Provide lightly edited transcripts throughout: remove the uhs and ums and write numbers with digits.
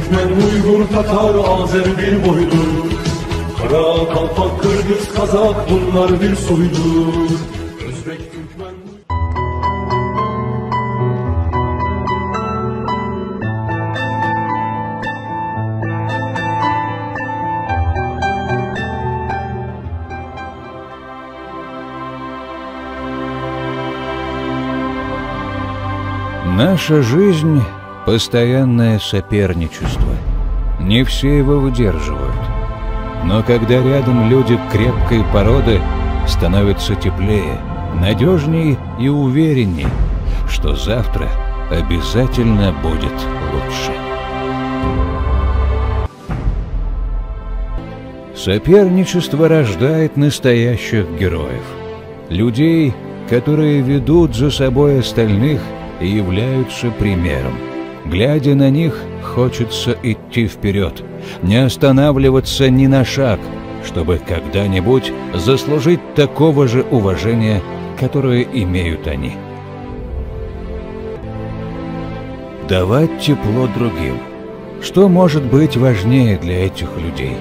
Türkmen, Uygur, Tatar, Azer bir boydur. Kara, Kalpak, Kırgız, Kazak bunlar bir soydur. Özbek, Türkmen... Наша жизнь – постоянное соперничество. Не все его выдерживают. Но когда рядом люди крепкой породы, становится теплее, надежнее и увереннее, что завтра обязательно будет лучше. Соперничество рождает настоящих героев. Людей, которые ведут за собой остальных и являются примером. Глядя на них, хочется идти вперед, не останавливаться ни на шаг, чтобы когда-нибудь заслужить такого же уважения, которое имеют они. Давать тепло другим. Что может быть важнее для этих людей?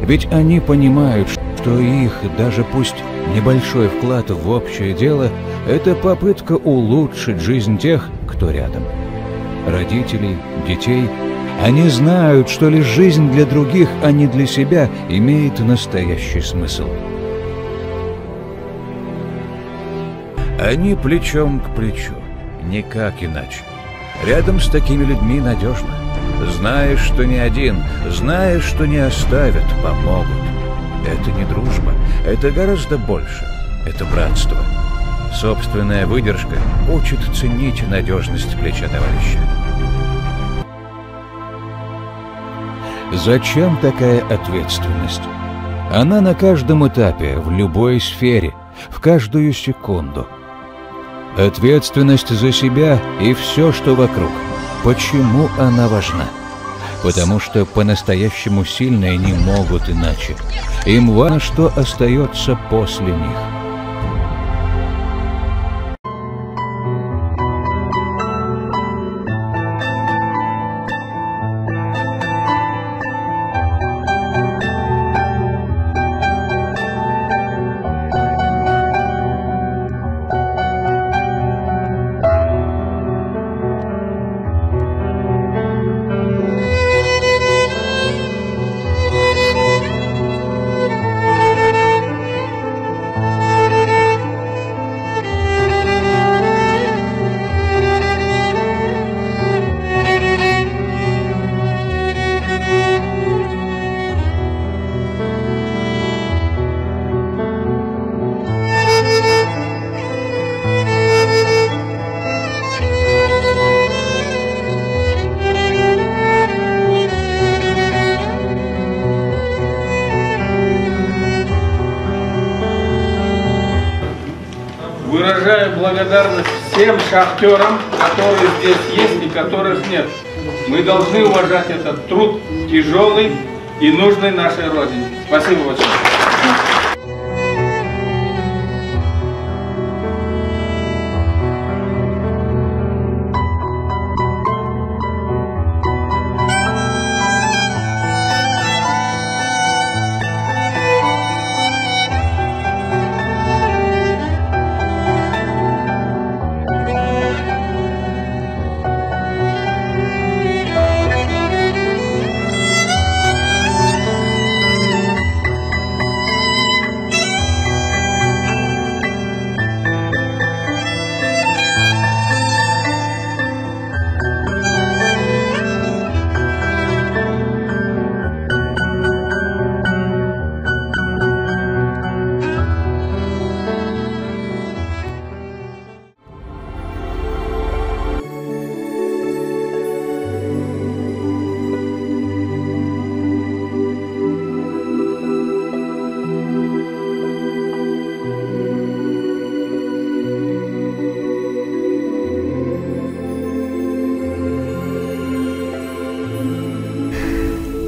Ведь они понимают, что их, даже пусть небольшой вклад в общее дело, это попытка улучшить жизнь тех, кто рядом. Родителей, детей. Они знают, что лишь жизнь для других, а не для себя, имеет настоящий смысл. Они плечом к плечу, никак иначе. Рядом с такими людьми надежно. Знаешь, что не один, знаешь, что не оставят, помогут. Это не дружба, это гораздо больше. Это братство. Собственная выдержка учит ценить надежность плеча товарища. Зачем такая ответственность? Она на каждом этапе, в любой сфере, в каждую секунду. Ответственность за себя и все, что вокруг. Почему она важна? Потому что по-настоящему сильные не могут иначе. Им важно, что остается после них. Выражаю благодарность всем шахтерам, которые здесь есть и которых нет. Мы должны уважать этот труд, тяжелый и нужный нашей Родине. Спасибо большое.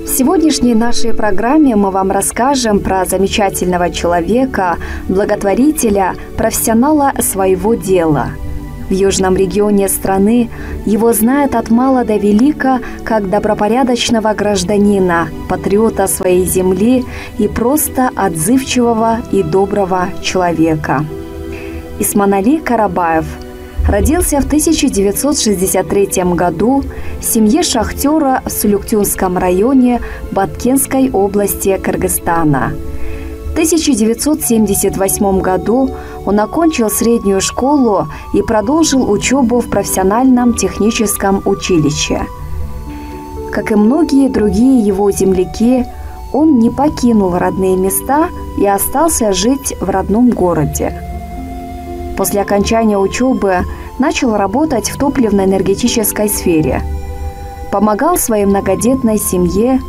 В сегодняшней нашей программе мы вам расскажем про замечательного человека, благотворителя, профессионала своего дела. В южном регионе страны его знают от мала до велика как добропорядочного гражданина, патриота своей земли и просто отзывчивого и доброго человека. Исманали Карабаев родился в 1963 году в семье шахтера в Сулюктюнском районе Баткенской области Кыргызстана. В 1978 году он окончил среднюю школу и продолжил учебу в профессиональном техническом училище. Как и многие другие его земляки, он не покинул родные места и остался жить в родном городе. После окончания учебы начал работать в топливно-энергетической сфере. Помогал своей многодетной семье,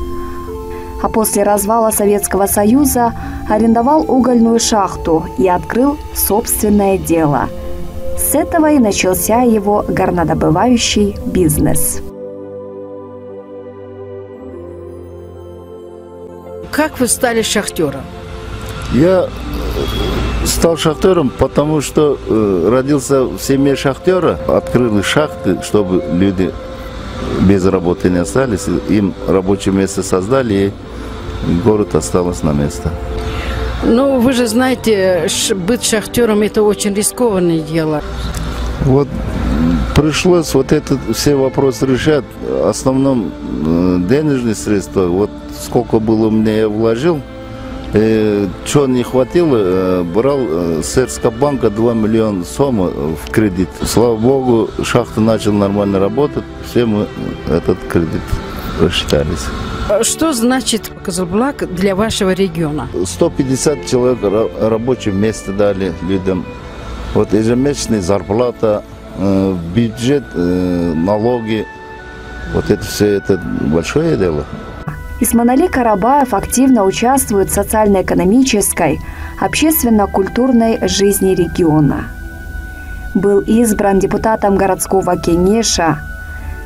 а после развала Советского Союза арендовал угольную шахту и открыл собственное дело. С этого и начался его горнодобывающий бизнес. Как вы стали шахтером? Я стал шахтером, потому что родился в семье шахтера, открыли шахты, чтобы люди без работы не остались, им рабочее место создали, и город остался на место. Ну, вы же знаете, быть шахтером – это очень рискованное дело. Вот пришлось вот это все вопросы решать. В основном денежные средства, вот сколько было у меня, я вложил. Что не хватило, брал с Эрскобанка 2 миллиона сомов в кредит. Слава богу, шахта начала нормально работать, все мы этот кредит рассчитались. Что значит Кызылбулак для вашего региона? 150 человек рабочее место дали людям. Вот ежемесячная зарплата, бюджет, налоги. Вот это все, это большое дело. Исманали Карабаев активно участвует в социально-экономической, общественно-культурной жизни региона. Был избран депутатом городского кенеша,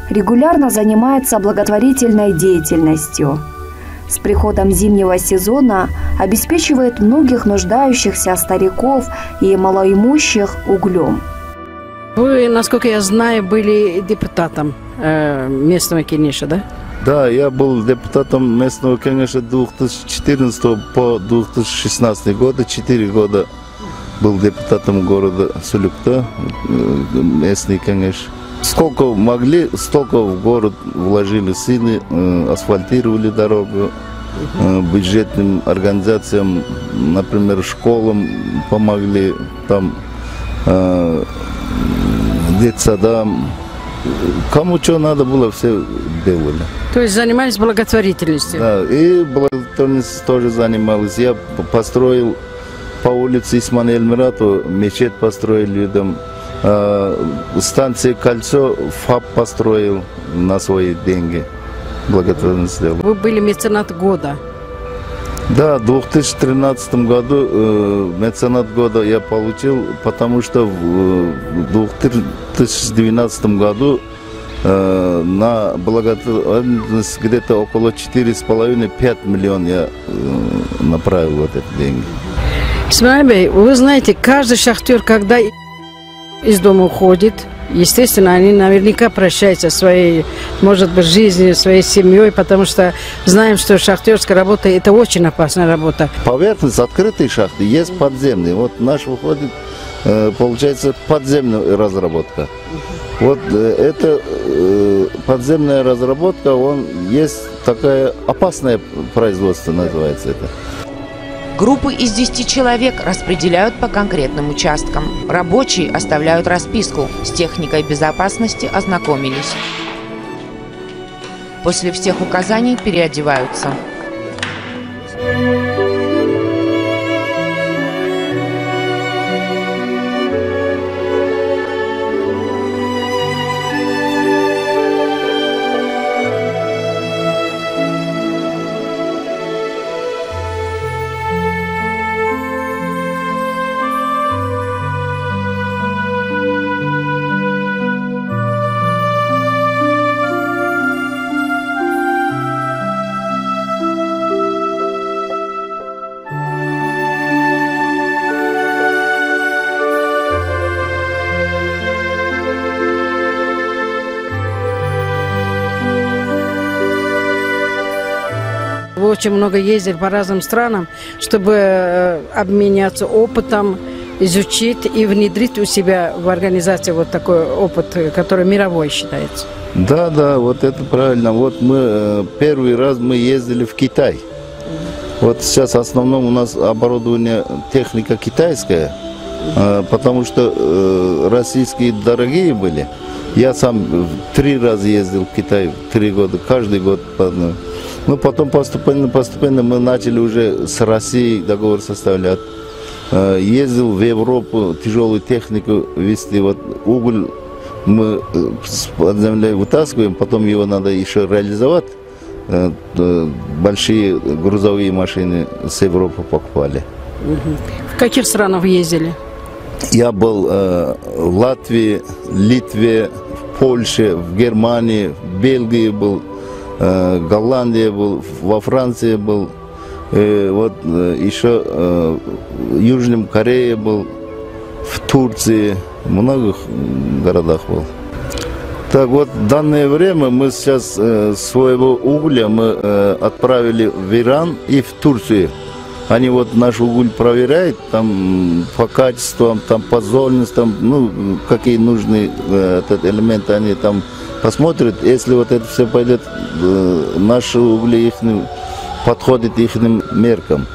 регулярно занимается благотворительной деятельностью. С приходом зимнего сезона обеспечивает многих нуждающихся стариков и малоимущих углем. Вы, насколько я знаю, были депутатом местного кенеша, да? Да, я был депутатом местного кенеша 2014 по 2016 года. 4 года был депутатом города Сулюкта, местный кенеш. Сколько могли, столько в город вложили силы, асфальтировали дорогу, бюджетным организациям, например, школам помогли, там, детсадам. Кому что надо было, все делали. То есть занимались благотворительностью? Да, и благотворительностью тоже занимались. Я построил по улице Исман Эльмирату, мечеть построил людям. Станции «Кольцо» ФАП построил на свои деньги. Благотворительность сделал. Вы были меценат года? Да, в 2013 году меценат года я получил, потому что в 2012 году на благотворительность где-то около 4,5-5 миллионов я направил вот эти деньги. Исмаил, вы знаете, каждый шахтер, когда из дома уходит, естественно, они наверняка прощаются со своей, может быть, жизнью, своей семьей, потому что знаем, что шахтерская работа – это очень опасная работа. Поверхность открытой шахты есть подземные. Вот наш выходит, получается, подземная разработка. Вот эта подземная разработка, есть такая опасное производство, называется это. Группы из 10 человек распределяют по конкретным участкам. Рабочие оставляют расписку. С техникой безопасности ознакомились. После всех указаний переодеваются. очень много ездили по разным странам, чтобы обменяться опытом, изучить и внедрить у себя в организации вот такой опыт, который мировой считается. Да, вот это правильно. Вот мы первый раз мы ездили в Китай. Вот сейчас в основном у нас оборудование, техника китайская, потому что российские дорогие были. Я сам 3 раза ездил в Китай, 3 года, каждый год по одной. Ну, потом постепенно мы начали уже с Россией договор составлять. Ездил в Европу, тяжелую технику везти. Вот уголь мы под землей вытаскиваем, потом его надо еще реализовать. Большие грузовые машины с Европы покупали. В каких странах ездили? Я был в Латвии, Литве, в Польше, в Германии, в Бельгии был, в Голландии был, во Франции был, вот еще в Южной Корее был, в Турции, в многих городах был. Так вот, в данное время мы сейчас своего угля мы отправили в Иран и в Турцию. Они вот наш уголь проверяют, там по качествам, там по зольностям, ну, какие нужны элементы, они там посмотрят. Если вот это все пойдет, наши угли подходят их меркам.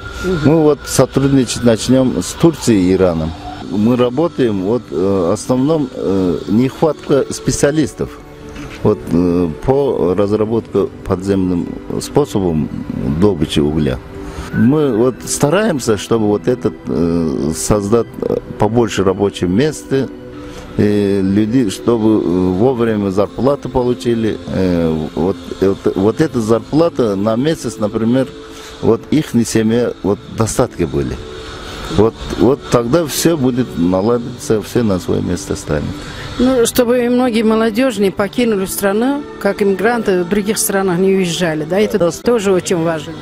Мы вот сотрудничать начнем с Турцией и Ираном. Мы работаем, вот в основном нехватка специалистов вот, по разработке подземным способом добычи угля. Мы вот стараемся, чтобы вот этот создать побольше рабочих мест, люди, чтобы вовремя зарплату получили. Вот эта зарплата на месяц, например, вот их семья вот достатки были. Вот тогда все будет наладиться, все на свое место станет. Ну, чтобы многие молодежь не покинули страну, как иммигранты в других странах не уезжали, да, это тоже очень важно.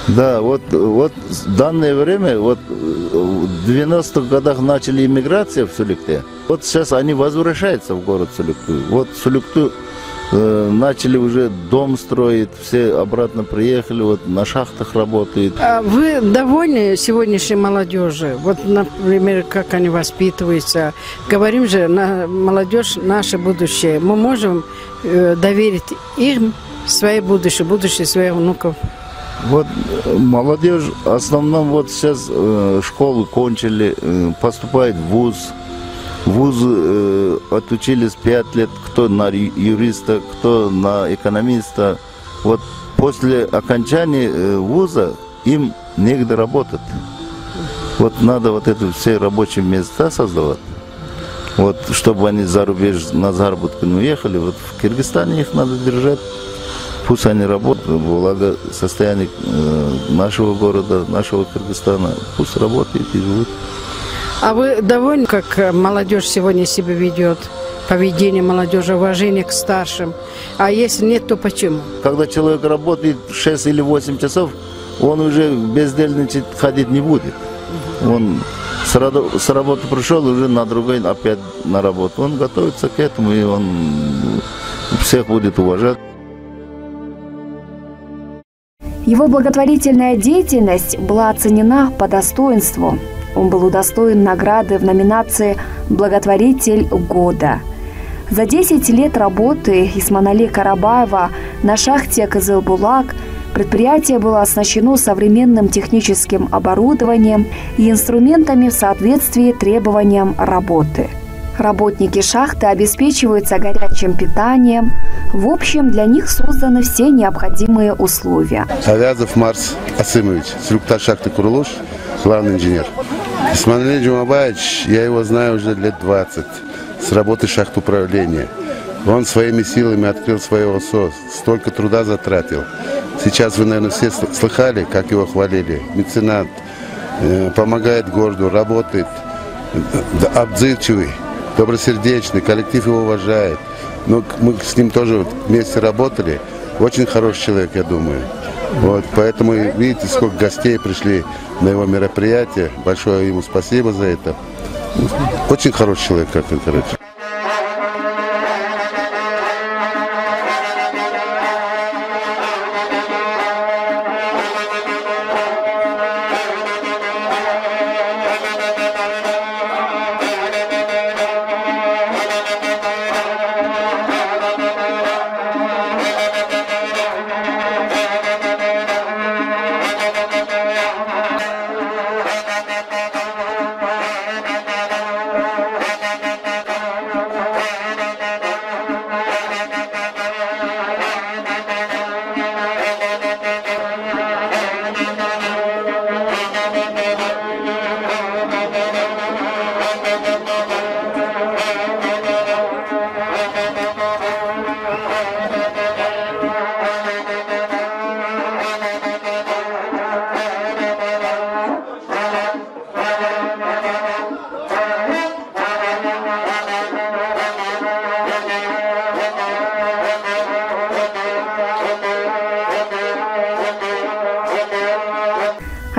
Да, вот в данное время, вот в 90-х годах начали иммиграция в Сулюкте. Вот сейчас они возвращаются в город Сулюкту. Вот в Сулюкту начали уже дом строить, все обратно приехали, вот на шахтах работают. А вы довольны сегодняшней молодежи? Вот, например, как они воспитываются? Говорим же, молодежь – наше будущее. Мы можем доверить им свое будущее своих внуков. Вот молодежь в основном вот сейчас школу кончили, поступает в вуз. Вузы отучились 5 лет, кто на юриста, кто на экономиста. Вот после окончания вуза им негде работать. Вот надо вот это все рабочие места создавать. Вот, чтобы они за рубеж на заработку не уехали. Вот в Кыргызстане их надо держать. Пусть они работают, благосостояние нашего города, нашего Кыргызстана, пусть работают и живут. А вы довольны, как молодежь сегодня себя ведет? Поведение молодежи, уважение к старшим. А если нет, то почему? Когда человек работает 6 или 8 часов, он уже бездельничать ходить не будет. Он с работы пришел, уже на другой опять на работу. Он готовится к этому, и он всех будет уважать. Его благотворительная деятельность была оценена по достоинству. Он был удостоен награды в номинации «Благотворитель года». За 10 лет работы Исманали Карабаева на шахте Кызылбулак предприятие было оснащено современным техническим оборудованием и инструментами в соответствии требованиям работы. Работники шахты обеспечиваются горячим питанием. В общем, для них созданы все необходимые условия. Авязов Марс Асымович, инструктор шахты Курулуш, главный инженер. Исманали Джумабаевич, я его знаю уже лет 20, с работы шахтуправления. Он своими силами открыл свое ОСО, столько труда затратил. Сейчас вы, наверное, все слыхали, как его хвалили. Меценат, помогает городу, работает, отзывчивый, добросердечный, коллектив его уважает. Но мы с ним тоже вместе работали. Очень хороший человек, я думаю. Вот, поэтому, видите, сколько гостей пришли на его мероприятие. Большое ему спасибо за это. Очень хороший человек, как он, короче.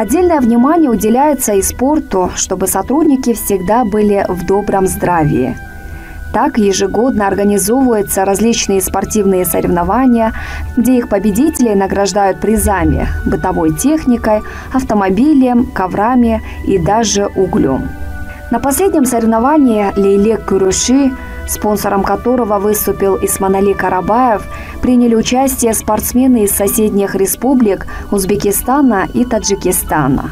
Отдельное внимание уделяется и спорту, чтобы сотрудники всегда были в добром здравии. Так ежегодно организовываются различные спортивные соревнования, где их победителей награждают призами, бытовой техникой, автомобилем, коврами и даже углем. На последнем соревновании «Лейлек Куруши», спонсором которого выступил Исманали Карабаев, приняли участие спортсмены из соседних республик Узбекистана и Таджикистана.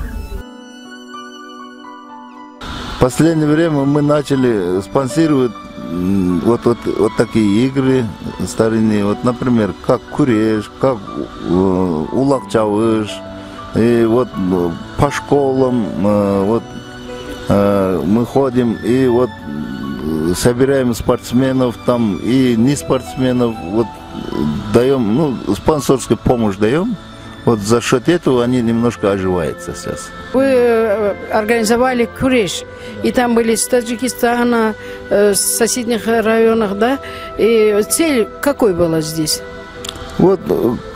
В последнее время мы начали спонсировать вот такие игры старинные, вот, например, как куреш, как улак-чавыш, и вот по школам вот мы ходим и вот собираем спортсменов там и не спортсменов, вот даем, спонсорскую помощь даем. Вот за счет этого они немножко оживаются сейчас. Вы организовали куреш, и там были с Таджикистана, с соседних районов, да? И цель какой была здесь? Вот,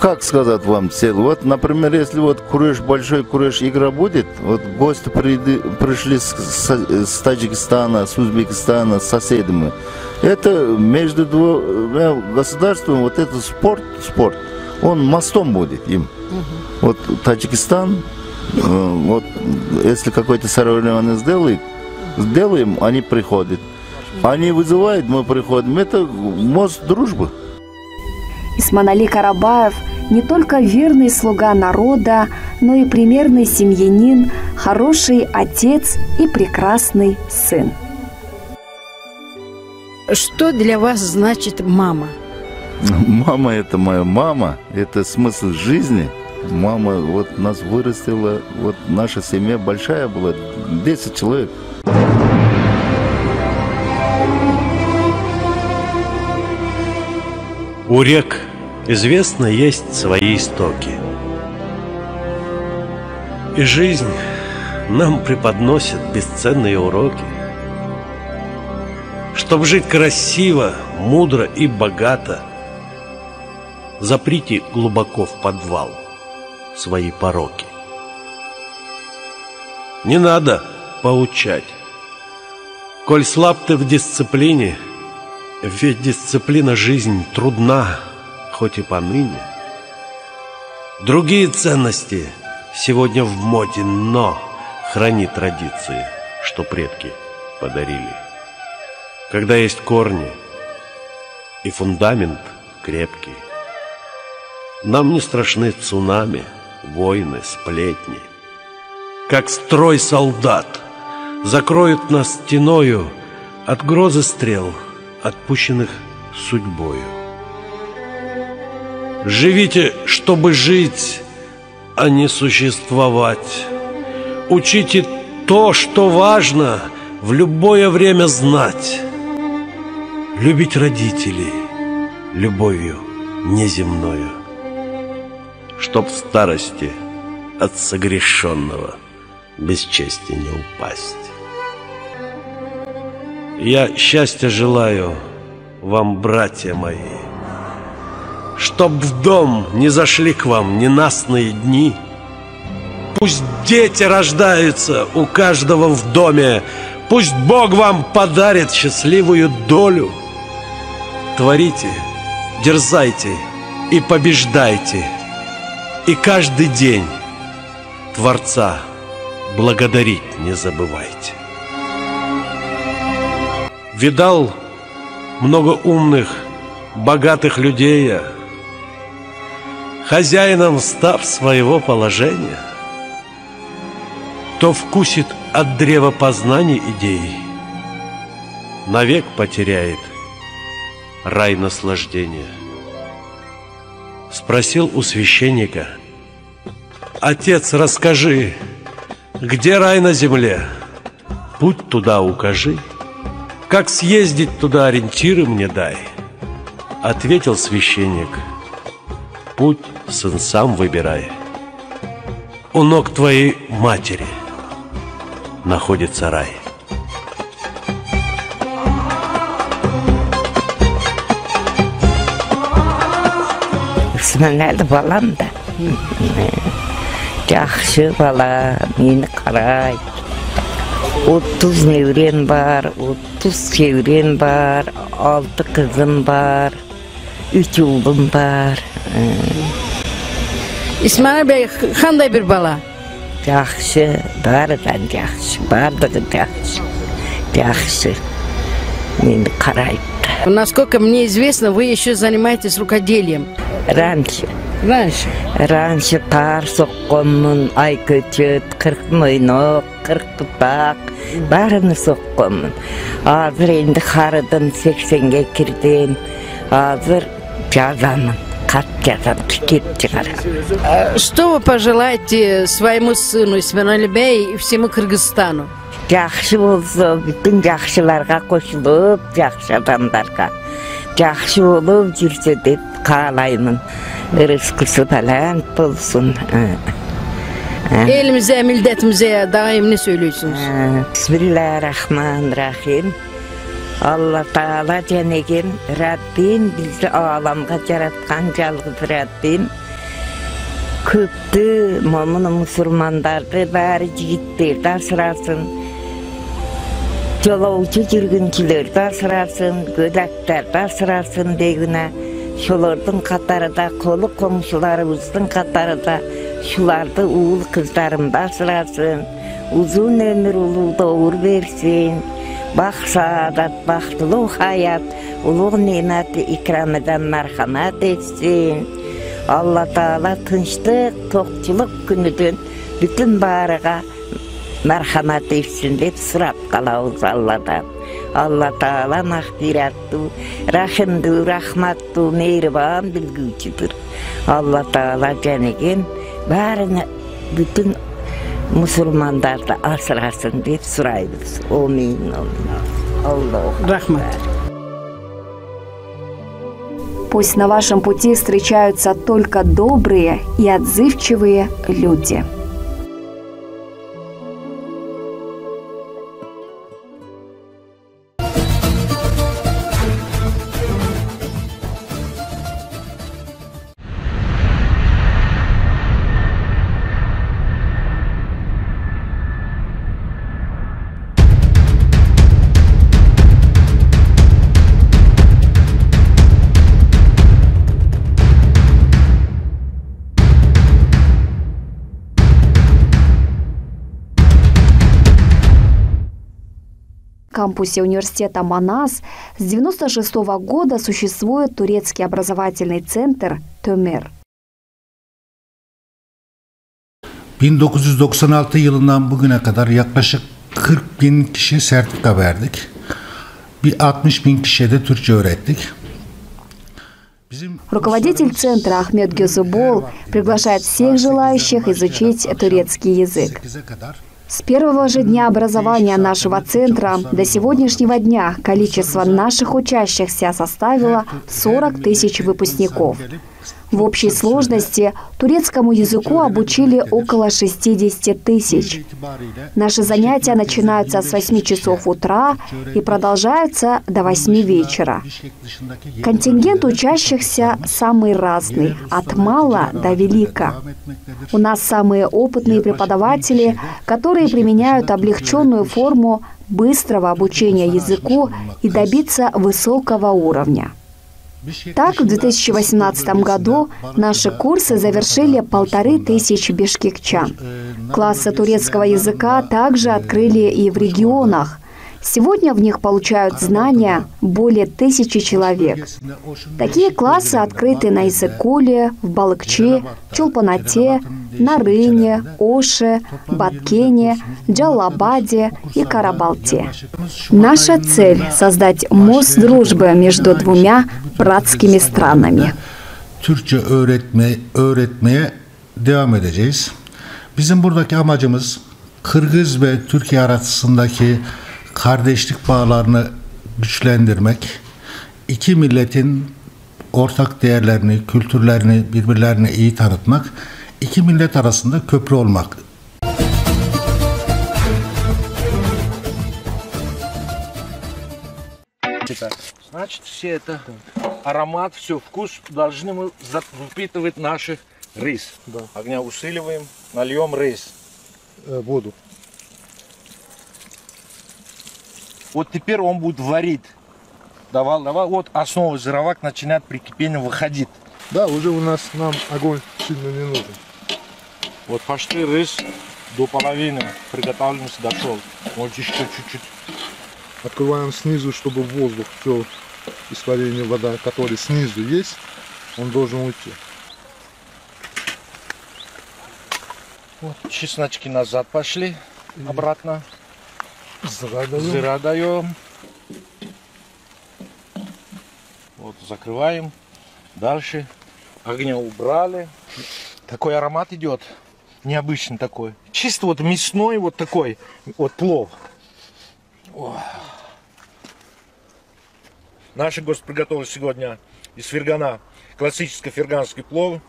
как сказать вам цель? Вот, например, если вот куреш, большой куреш игра будет, вот гости пришли с Таджикистана, с Узбекистана, с соседями. Это между двумя государствами, вот этот спорт, он мостом будет им. Вот Таджикистан, вот если какое-то соревнование сделаем, они приходят. Они вызывают, мы приходим. Это мост дружбы. Исманали Карабаев не только верный слуга народа, но и примерный семьянин, хороший отец и прекрасный сын. Что для вас значит мама? Мама – это моя мама, это смысл жизни. Мама вот нас вырастила, вот наша семья большая была, 10 человек. У рек, известно, есть свои истоки. И жизнь нам преподносит бесценные уроки. Чтоб жить красиво, мудро и богато, заприте глубоко в подвал свои пороки. Не надо поучать, коль слаб ты в дисциплине, ведь дисциплина жизнь трудна, хоть и поныне. Другие ценности сегодня в моде, но храни традиции, что предки подарили. Когда есть корни и фундамент крепкий, нам не страшны цунами, войны, сплетни. Как строй солдат закроют нас стеною от грозы стрел, отпущенных судьбою. Живите, чтобы жить, а не существовать. Учите то, что важно, в любое время знать. Любить родителей любовью неземною, чтоб в старости от согрешенного без чести не упасть. Я счастья желаю вам, братья мои, чтоб в дом не зашли к вам ненастные дни. Пусть дети рождаются у каждого в доме, пусть Бог вам подарит счастливую долю. Творите, дерзайте и побеждайте, и каждый день Творца благодарить не забывайте. Видал много умных, богатых людей я, хозяином став своего положения. Кто вкусит от древа познаний идей, навек потеряет рай наслаждения. Спросил у священника: отец, расскажи, где рай на земле? Путь туда укажи. Как съездить туда, ориентиры мне дай. Ответил священник: путь, сын, сам выбирай. У ног твоей матери находится рай. Исманали балам да. Жақсы бала, мені қарайды. 30 неврем бар, 30 шеврем бар, 6 қызым бар, 3 ұлым бар. Исмаил бей, қандай бір бала? Жақсы, барыдан жақсы, бардығы жақсы. Жақсы, мені қарайды. Насколько мне известно, вы еще занимаетесь рукоделием. Раньше. Раньше тар соққанмын, ай көчет, 40 мойнақ, 40 бұтақ, барыны соққанмын. Азыр енді қарыдым, 80-ге кірдім. Азыр жазамын, қат жазамын, кітеп шығарамын. Что вы пожелаете своему сыну Исмаил бей и всему Кыргызстану? Жақсы болса, bütün жақсыларға қосылып, жақсы адамдарға. Жақсы болып жүрсе деп қалаймын. Rızkısı falan bulsun. Elimize, milletimize daim ne söylüyorsunuz? Bismillahirrahmanirrahim. Allah Teala cenegim, Rabbim bizi alamga yaratkan жалғыз Rabbim. Köptü momunu musulmandardı, bari jigitlerdi asırasın. Jolauçu жүргіншілерді asırasın, gödaktardı asırasın degine. Şolardan katarıda, kolu komşularımızın katarıda, şularda uğul kızlarımda asırasın, uzun ömür ulu doğur versin, bak saadat, baktılık hayat, ulu nimeti ikram eden merhamet etsin. Allah Teala tınçlık, tokçuluk günüdün bütün barığa merhamet etsin deyip sırap kalavuz Allah'tan. Allah Teala mağfiretli, rahimli, rahmetli, mehriban bilgücüdür. Allah Teala cenegin barını bütün Müslümanlarda asırasın deyip sorayız. Amin. Allah. Rahmet. Пусть на вашем пути встречаются только добрые и отзывчивые люди. В кампусе университета Манас с 1996 года существует турецкий образовательный центр «Tömer». 1996 yılından bugüne kadar yaklaşık 40 bin kişi sertifika verdik. Bir 60 bin kişiye de Türkçe öğrettik. Руководитель центра Ахмед Гюзубол приглашает всех желающих изучить турецкий язык. С первого же дня образования нашего центра до сегодняшнего дня количество наших учащихся составило 40 тысяч выпускников. В общей сложности турецкому языку обучили около 60 тысяч. Наши занятия начинаются с 8 часов утра и продолжаются до 8 вечера. Контингент учащихся самый разный, от мала до велика. У нас самые опытные преподаватели, которые применяют облегченную форму быстрого обучения языку и добиться высокого уровня. Так, в 2018 году наши курсы завершили 1500 бишкекчан. Классы турецкого языка также открыли и в регионах. Сегодня в них получают знания более 1000 человек. Такие классы открыты на Иссык-Куле, в Балыкчи, Чолпанате, Нарыне, Оше, Баткене, Джалабаде и Карабалте. Наша цель – создать мост дружбы между двумя братскими странами. Türkçe öğretmeye devam edeceğiz. Bizim buradaki amacımız Kırgız ve Türkiye arasındaki kardeşlik bağlarını güçlendirmek, iki milletin ortak değerlerini, kültürlerini birbirlerine iyi tanıtmak, iki millet arasında köprü olmak. Значит, все это аромат, все, вкус должны мы впитывать наши рис. Огня усиливаем. нальем рис. Воду. Вот теперь он будет варить. Давай, вот основа жировак начинает при кипении выходить. Да, уже у нас нам огонь сильно не нужен. Вот почти рис до половины приготовленности дошел. Вот еще чуть-чуть. Открываем снизу, чтобы воздух, все из варенья, вода, которая снизу есть, он должен уйти. Вот чесночки назад пошли, обратно. Зыра Зыра даем. Вот закрываем. Дальше огня убрали. Такой аромат идет. Необычный такой. Чисто вот мясной вот такой вот плов. О. Наши гости приготовили сегодня из фергана классический ферганский плов.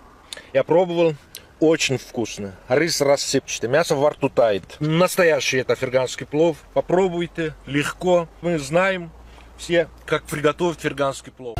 Я пробовал. Очень вкусно. Рис рассыпчатый, мясо во рту тает. Настоящий это ферганский плов. Попробуйте, легко. Мы знаем все, как приготовить ферганский плов.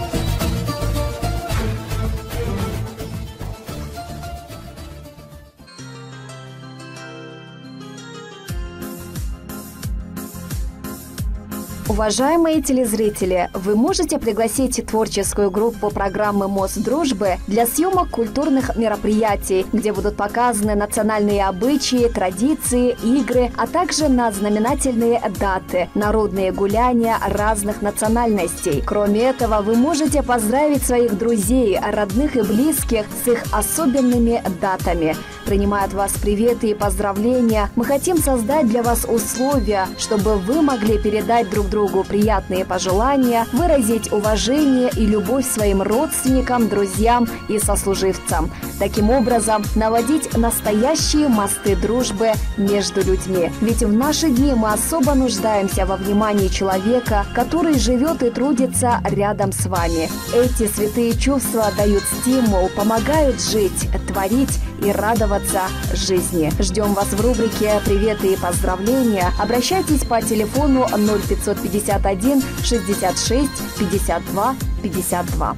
Уважаемые телезрители, вы можете пригласить творческую группу программы «Мост дружбы» для съемок культурных мероприятий, где будут показаны национальные обычаи, традиции, игры, а также на знаменательные даты, народные гуляния разных национальностей. Кроме этого, вы можете поздравить своих друзей, родных и близких с их особенными датами. Принимают вас приветы и поздравления. Мы хотим создать для вас условия, чтобы вы могли передать друг другу приятные пожелания, выразить уважение и любовь своим родственникам, друзьям и сослуживцам. Таким образом, наводить настоящие мосты дружбы между людьми. Ведь в наши дни мы особо нуждаемся во внимании человека, который живет и трудится рядом с вами. Эти святые чувства дают стимул, помогают жить, творить и радоваться жизни. Ждем вас в рубрике «Приветы и поздравления». Обращайтесь по телефону 0551 66 52 52.